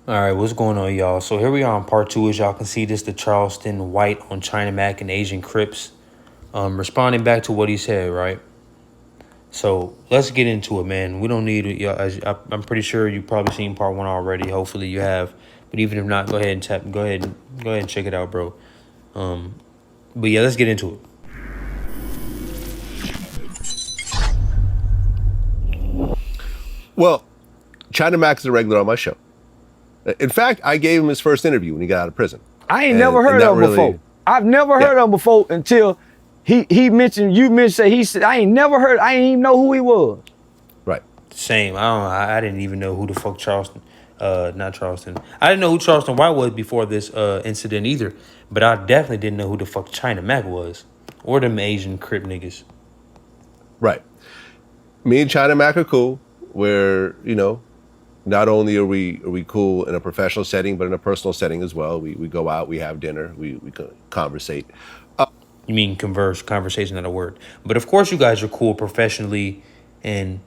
All right, what's going on, y'all? So here we are on part two. As y'all can see, this is the Charleston White on China Mac and Asian Crips. Responding back to what he said, right? So let's get into it, man. We don't need it. I'm pretty sure you've probably seen part one already. Hopefully you have. But even if not, go ahead and tap. Go ahead and check it out, bro. But yeah, let's get into it. Well, China Mac is a regular on my show. In fact, I gave him his first interview when he got out of prison. I ain't never heard of him before. I've never heard of him before until he mentioned, he said, I ain't even know who he was. Right. Same. I didn't even know who the fuck not Charleston. I didn't know who Charleston White was before this incident either. But I definitely didn't know who the fuck China Mac was. Or them Asian Crip niggas. Right. Me and China Mac are cool. We're, not only are we cool in a professional setting, but in a personal setting as well. We go out, we have dinner, we conversate. You mean conversation, not a word. But of course you guys are cool professionally and,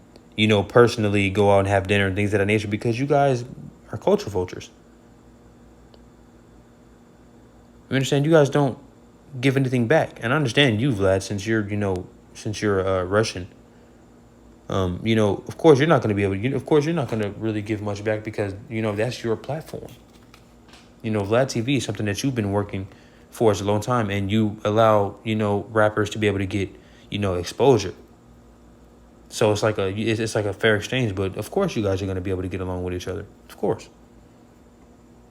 personally go out and have dinner and things of that nature because you guys are culture vultures. You understand? You guys don't give anything back. And I understand you, Vlad, since you're Russian. Of course you're not going to be able to, of course you're not going to really give much back because, that's your platform. VLADTV is something that you've been working for us a long time and you allow, rappers to be able to get, exposure. So it's like a fair exchange, but of course you guys are going to be able to get along with each other. Of course.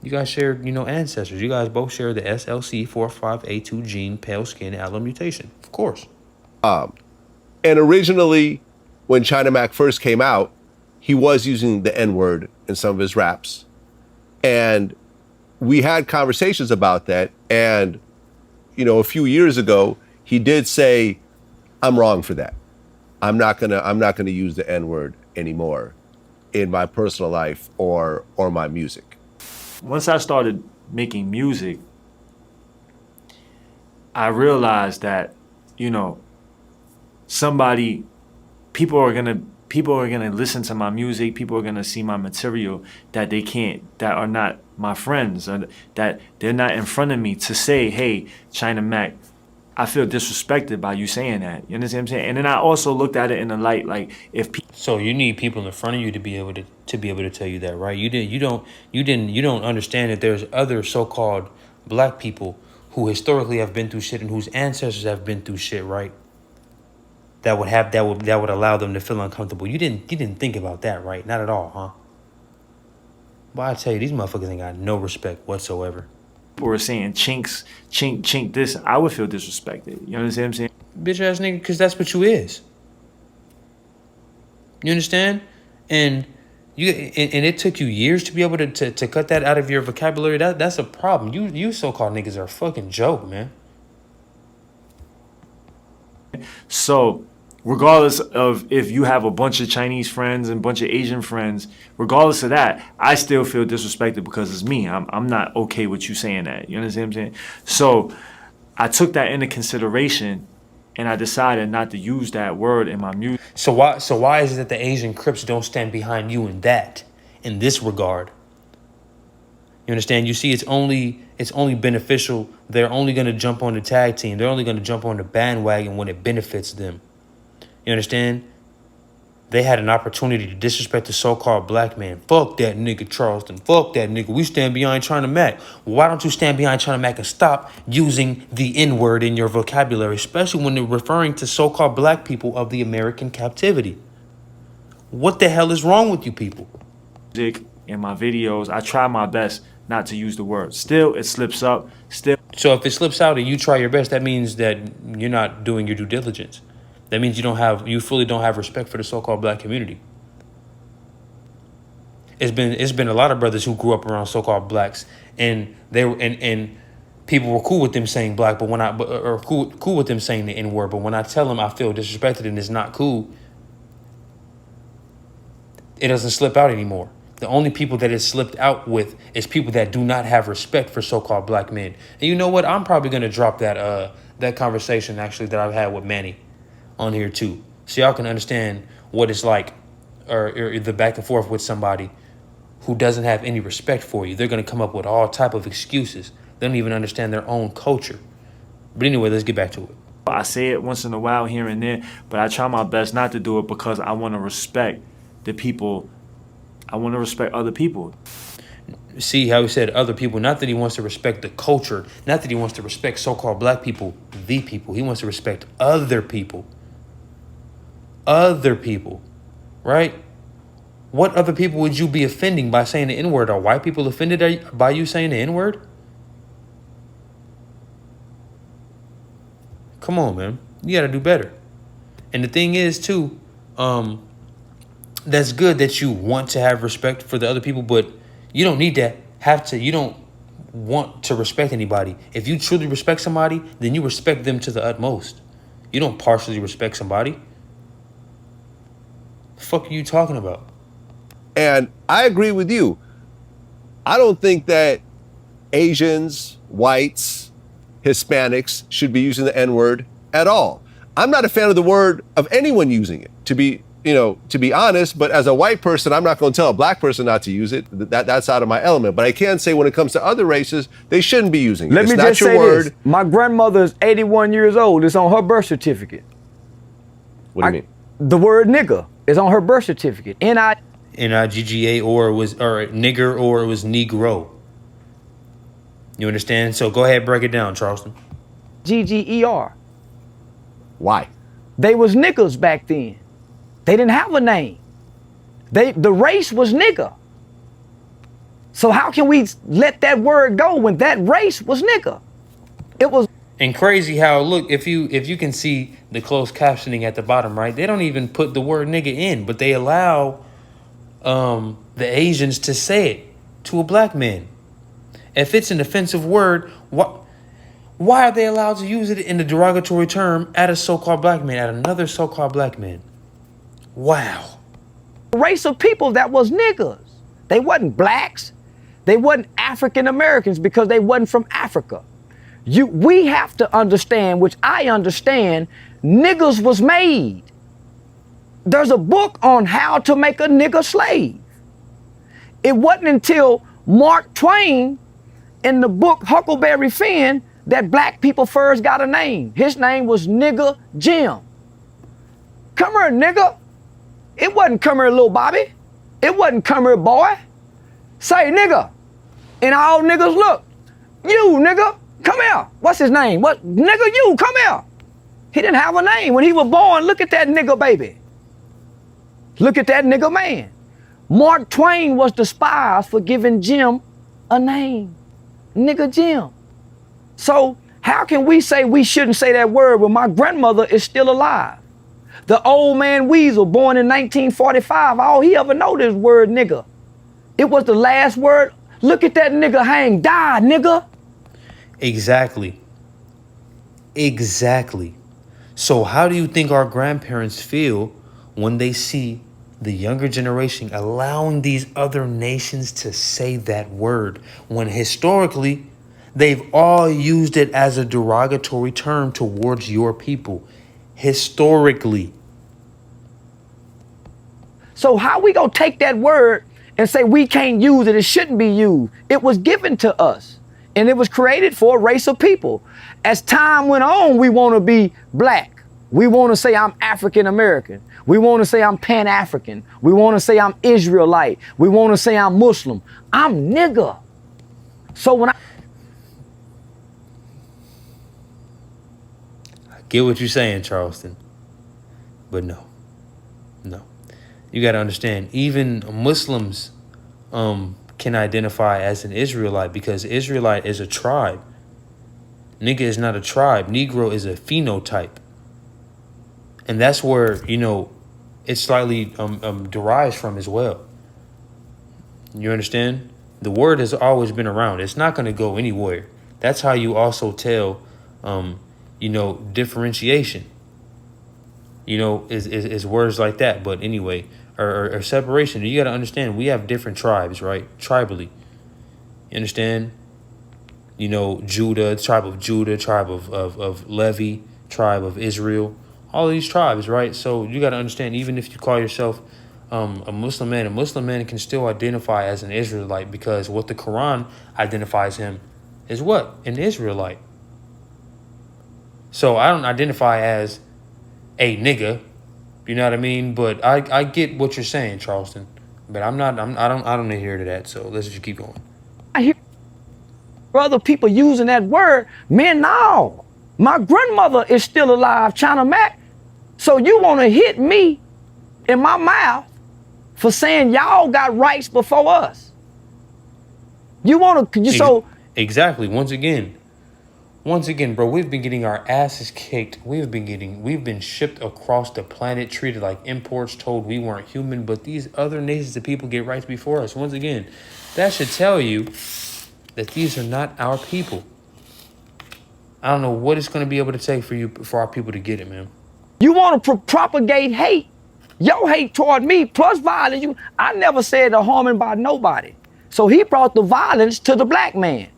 You guys share, ancestors. You guys both share the SLC45A2 gene, pale skin, allo mutation. Of course. And originally, when China Mac first came out, he was using the N-word in some of his raps. And we had conversations about that. And, a few years ago, he did say, I'm wrong for that. I'm not gonna use the N-word anymore in my personal life or my music. Once I started making music, I realized that, people are gonna listen to my music. People are gonna see my material that are not my friends, or that they're not in front of me to say, "Hey, China Mac, I feel disrespected by you saying that." You understand what I'm saying? And then I also looked at it in the light like So you need people in front of you to be able to tell you that, right? You don't understand that there's other so-called black people who historically have been through shit and whose ancestors have been through shit, right? That would allow them to feel uncomfortable. You didn't think about that, right? Not at all, huh? Well, I tell you, these motherfuckers ain't got no respect whatsoever. people were saying chink this, I would feel disrespected. You understand what I'm saying? Bitch ass nigga, because that's what you is. You understand? And it took you years to be able to cut that out of your vocabulary. That's a problem. You so-called niggas are a fucking joke, man. So regardless of if you have a bunch of Chinese friends and a bunch of Asian friends, regardless of that, I still feel disrespected because it's me. I'm not okay with you saying that. You understand what I'm saying? So I took that into consideration and I decided not to use that word in my music. So why is it that the Asian Crips don't stand behind you in this regard? You understand? You see, it's only beneficial. They're only going to jump on the tag team. They're only going to jump on the bandwagon when it benefits them. You understand? They had an opportunity to disrespect the so-called black man. Fuck that nigga Charleston. Fuck that nigga. We stand behind China Mac. Why don't you stand behind China Mac and stop using the N-word in your vocabulary, especially when they're referring to so-called black people of the American captivity? What the hell is wrong with you people? In my videos, I try my best not to use the word. Still, it slips up. Still. So if it slips out and you try your best, that means that you're not doing your due diligence. That means you fully don't have respect for the so-called black community. It's been a lot of brothers who grew up around so-called blacks, and and people were cool with them saying black, but cool with them saying the N-word. But when I tell them I feel disrespected and it's not cool, it doesn't slip out anymore. The only people that it slipped out with is people that do not have respect for so-called black men. And you know what? I'm probably gonna drop that conversation actually that I've had with Manny on here too, so y'all can understand what it's like, or the back and forth with somebody who doesn't have any respect for you. They're going to come up with all type of excuses. They don't even understand their own culture. But anyway, let's get back to it. I say it once in a while here and there, but I try my best not to do it because I want to respect the people. I want to respect other people. See how he said other people, not that he wants to respect the culture, not that he wants to respect so-called black people, the people. He wants to respect other people. Other people, right? What other people would you be offending by saying the N-word? Are white people offended by you saying the N-word? Come on, man. You got to do better. And the thing is, too, that's good that you want to have respect for the other people, but you don't need to you don't want to respect anybody. If you truly respect somebody, then you respect them to the utmost. You don't partially respect somebody. The fuck are you talking about? And I agree with you. I don't think that Asians, whites, Hispanics should be using the N-word at all. I'm not a fan of the word of anyone using it, to be honest, but as a white person, I'm not going to tell a black person not to use it. That's out of my element. But I can say when it comes to other races, they shouldn't be using it. Let me just say this. My grandmother is 81 years old. It's on her birth certificate. What do you mean? The word nigga is on her birth certificate. N-I-G-G-A, or nigger, or it was negro. You understand? So go ahead, break it down, Charleston. G-G-E-R. Why? They was niggas back then. They didn't have a name. The race was nigga. So how can we let that word go when that race was nigga? It was. And crazy how, look, if you can see the closed captioning at the bottom, right? They don't even put the word nigga in, but they allow the Asians to say it to a black man. If it's an offensive word, why are they allowed to use it in a derogatory term at a so-called black man, at another so-called black man? Wow. A race of people that was niggas. They wasn't blacks. They wasn't African Americans because they wasn't from Africa. We have to understand, which I understand, niggas was made. There's a book on how to make a nigga slave. It wasn't until Mark Twain in the book Huckleberry Finn that black people first got a name. His name was Nigga Jim. Come here, nigga. It wasn't come here, little Bobby. It wasn't come here, boy. Say, nigga. And all niggas look. You, nigga, come here. What's his name? What? Nigga, you, come here. He didn't have a name. When he was born, look at that nigga baby. Look at that nigga man. Mark Twain was despised for giving Jim a name. Nigga Jim. So how can we say we shouldn't say that word when my grandmother is still alive? The old man Weasel, born in 1945, all he ever know this word nigga. It was the last word. Look at that nigga hang, die, nigga. Exactly. So how do you think our grandparents feel when they see the younger generation allowing these other nations to say that word, when historically they've all used it as a derogatory term towards your people? Historically. So how we gonna take that word and say we can't use it, it shouldn't be used? It was given to us and it was created for a race of people. As time went on, we wanna be black. We wanna say I'm African American. We wanna say I'm Pan-African. We wanna say I'm Israelite. We wanna say I'm Muslim. I'm nigga. So when I get what you're saying, Charleston, but no. You got to understand, even Muslims can identify as an Israelite because Israelite is a tribe. Nigga is not a tribe. Negro is a phenotype. And that's where, it slightly derives from as well. You understand? The word has always been around. It's not going to go anywhere. That's how you also tell, differentiation. Is words like that. But anyway, or separation. You got to understand, we have different tribes, right? Tribally. You understand? Judah, tribe of Judah, tribe of Levi, tribe of Israel. All of these tribes, right? So you got to understand, even if you call yourself a Muslim man can still identify as an Israelite because what the Quran identifies him is what? An Israelite. So I don't identify as a nigga, you know what I mean? But I get what you're saying, Charleston. But I don't adhere to that. So let's just keep going. I hear other people using that word. Man, no. My grandmother is still alive, China Mac. So you want to hit me in my mouth for saying y'all got rights before us? You want to, so. Exactly. Once again, bro, we've been getting our asses kicked. We've been shipped across the planet, treated like imports, told we weren't human, but these other nations of people get rights before us. Once again, that should tell you that these are not our people. I don't know what it's going to be able to take for our people to get it, man. You want to propagate hate. Your hate toward me plus violence. I never said a harming by nobody. So he brought the violence to the black man.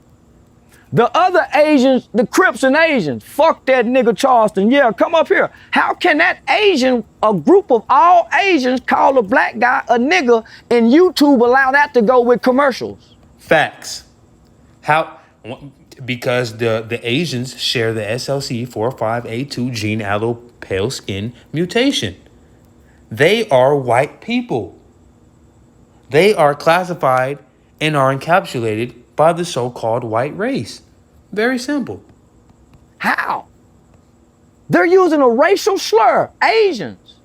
The other Asians, the Crips and Asians, fuck that nigga Charleston. Yeah, come up here. How can that Asian, a group of all Asians, call a black guy a nigga and YouTube allow that to go with commercials? Facts. How? Because the Asians share the SLC45A2 gene allo pale skin mutation. They are white people. They are classified and are encapsulated by the so-called white race. Very simple. How? They're using a racial slur, Asians,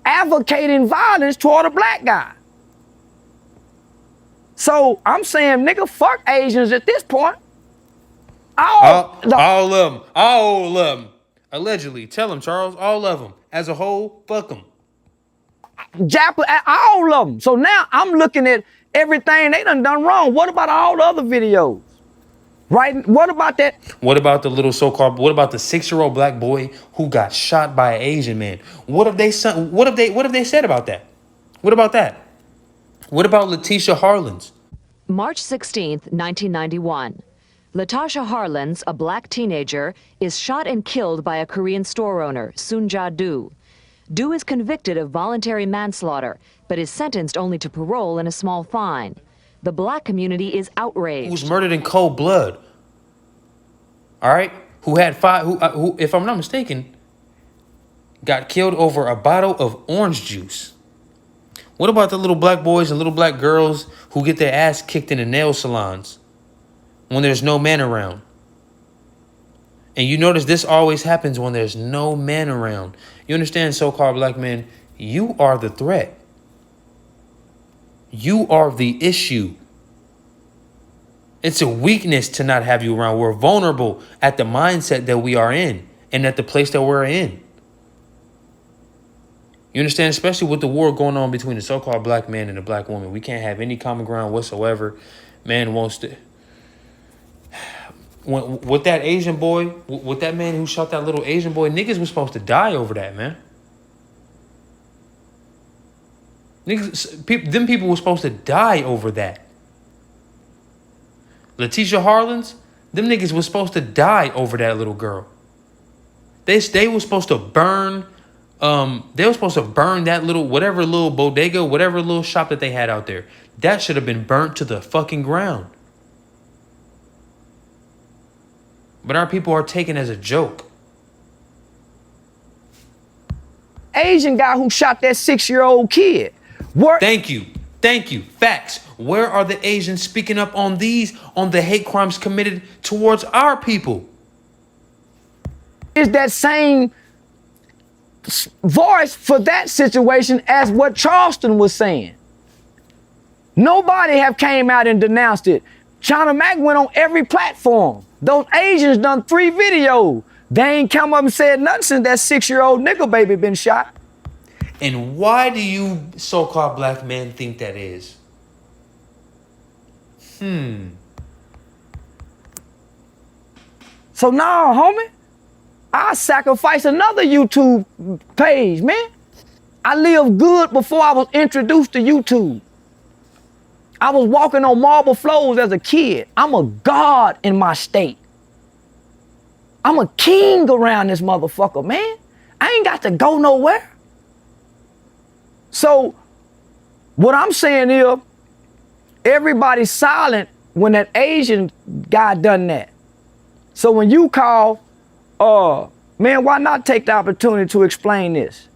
advocating violence toward a black guy. So I'm saying, nigga, fuck Asians at this point. All of them. Allegedly. Tell them, Charles. All of them. As a whole, fuck them. All of them. So now I'm looking at everything they done wrong. What about all the other videos? Right? What about that? What about the 6-year-old black boy who got shot by an Asian man? What have they said about that? What about that? What about Letitia Harlins? March 16th, 1991. Latasha Harlins, a black teenager, is shot and killed by a Korean store owner, Sunja Do. Do is convicted of voluntary manslaughter, but is sentenced only to parole and a small fine. The black community is outraged. Who was murdered in cold blood. All right? Who, if I'm not mistaken, got killed over a bottle of orange juice. What about the little black boys and little black girls who get their ass kicked in the nail salons when there's no man around? And you notice this always happens when there's no man around. You understand, so-called black men? You are the threat. You are the issue. It's a weakness to not have you around. We're vulnerable at the mindset that we are in and at the place that we're in. You understand? Especially with the war going on between the so-called black man and the black woman. We can't have any common ground whatsoever. Man wants to... With that Asian boy, with that man who shot that little Asian boy, niggas was supposed to die over that, man. Them people were supposed to die over that. Letitia Harlins, them niggas was supposed to die over that little girl. They were supposed to burn... they were supposed to burn that whatever little bodega, whatever little shop that they had out there. That should have been burnt to the fucking ground. But our people are taken as a joke. Asian guy who shot that 6-year-old kid. Thank you. Facts. Where are the Asians speaking up on the hate crimes committed towards our people? Is that same voice for that situation as what Charleston was saying. Nobody have came out and denounced it. China Mac went on every platform. Those Asians done 3 videos. They ain't come up and said nothing since that 6-year-old nigga baby been shot. And why do you so-called black men think that is? So now, homie, I sacrifice another YouTube page, man. I lived good before I was introduced to YouTube. I was walking on marble floors as a kid. I'm a god in my state. I'm a king around this motherfucker, man. I ain't got to go nowhere. So what I'm saying is, everybody's silent when that Asian guy done that. So when you call, man, why not take the opportunity to explain this?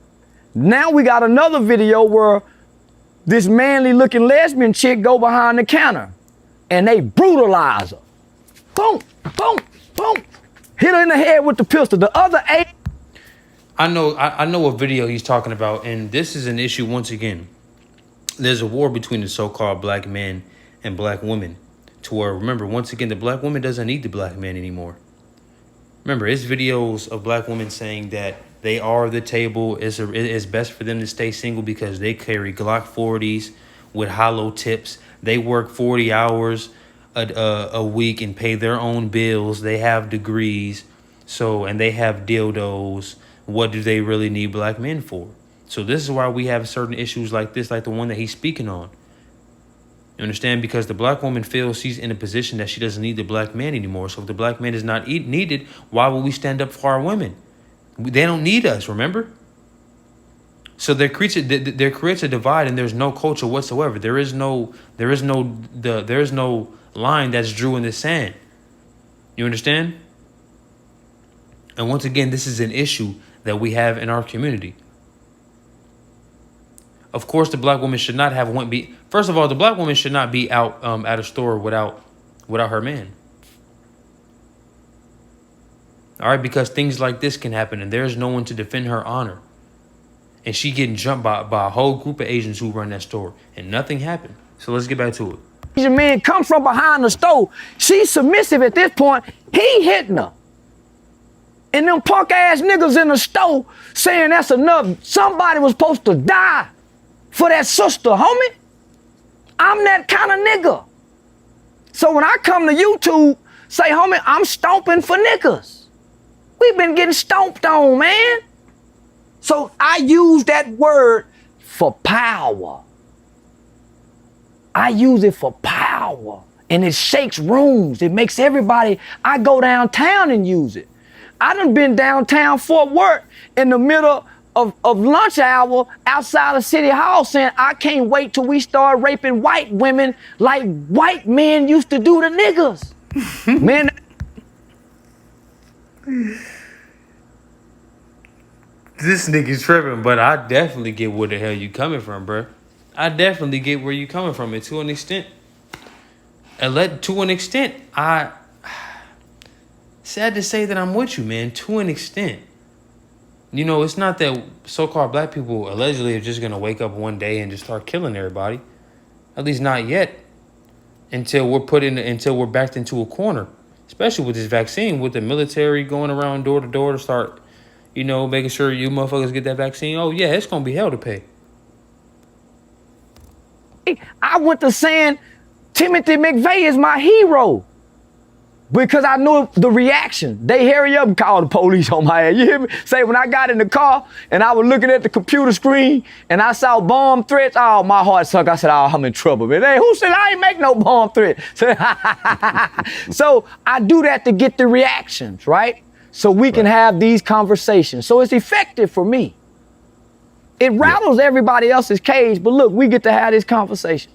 Now we got another video where this manly looking lesbian chick go behind the counter and they brutalize her. Boom, boom, boom. Hit her in the head with the pistol. The other eight. I know what video he's talking about, and this is an issue once again. There's a war between the so-called black men and black women, to where, remember, once again, the black woman doesn't need the black man anymore. Remember, it's videos of black women saying that they are the table. It's best for them to stay single because they carry Glock 40s with hollow tips. They work 40 hours a week and pay their own bills. They have degrees, and they have dildos. What do they really need black men for? So this is why we have certain issues like this, like the one that he's speaking on. You understand? Because the black woman feels she's in a position that she doesn't need the black man anymore. So if the black man is not needed, why would we stand up for our women? They don't need us, remember? So there creates a divide, and there's no culture whatsoever. There is no line that's drew in the sand. You understand? And once again, this is an issue that we have in our community. Of course, the black woman should not have first of all, the black woman should not be out at a store without her man. All right, because things like this can happen, and there's no one to defend her honor. And she getting jumped by a whole group of Asians who run that store, and nothing happened. So let's get back to it. Asian man come from behind the stove. She's submissive at this point. He hitting her. And them punk ass niggas in the store saying that's enough. Somebody was supposed to die for that sister, homie. I'm that kind of nigga. So when I come to YouTube, say, homie, I'm stomping for niggas. We've been getting stomped on, man. So I use that word for power. I use it for power. And it shakes rooms. It makes everybody, I go downtown and use it. I done been downtown Fort Worth in the middle of lunch hour outside of City Hall saying, I can't wait till we start raping white women like white men used to do to niggas. Man. This nigga's tripping, but I definitely get where the hell you coming from, bro. I definitely get where you coming from, and to an extent. Sad to say that I'm with you, man, to an extent. You know, it's not that so-called black people allegedly are just going to wake up one day and just start killing everybody. At least not yet. Until we're backed into a corner. Especially with this vaccine, with the military going around door to door to start, making sure you motherfuckers get that vaccine. Oh, yeah, it's going to be hell to pay. I went to saying Timothy McVeigh is my hero. Because I knew the reaction. They hurry up and call the police on my ass. You hear me? Say, when I got in the car and I was looking at the computer screen and I saw bomb threats, oh, my heart sunk. I said, oh, I'm in trouble, man. Hey, who said I ain't make no bomb threat? So I do that to get the reactions, right? So we can have these conversations. So it's effective for me. It rattles everybody else's cage, but look, we get to have this conversation.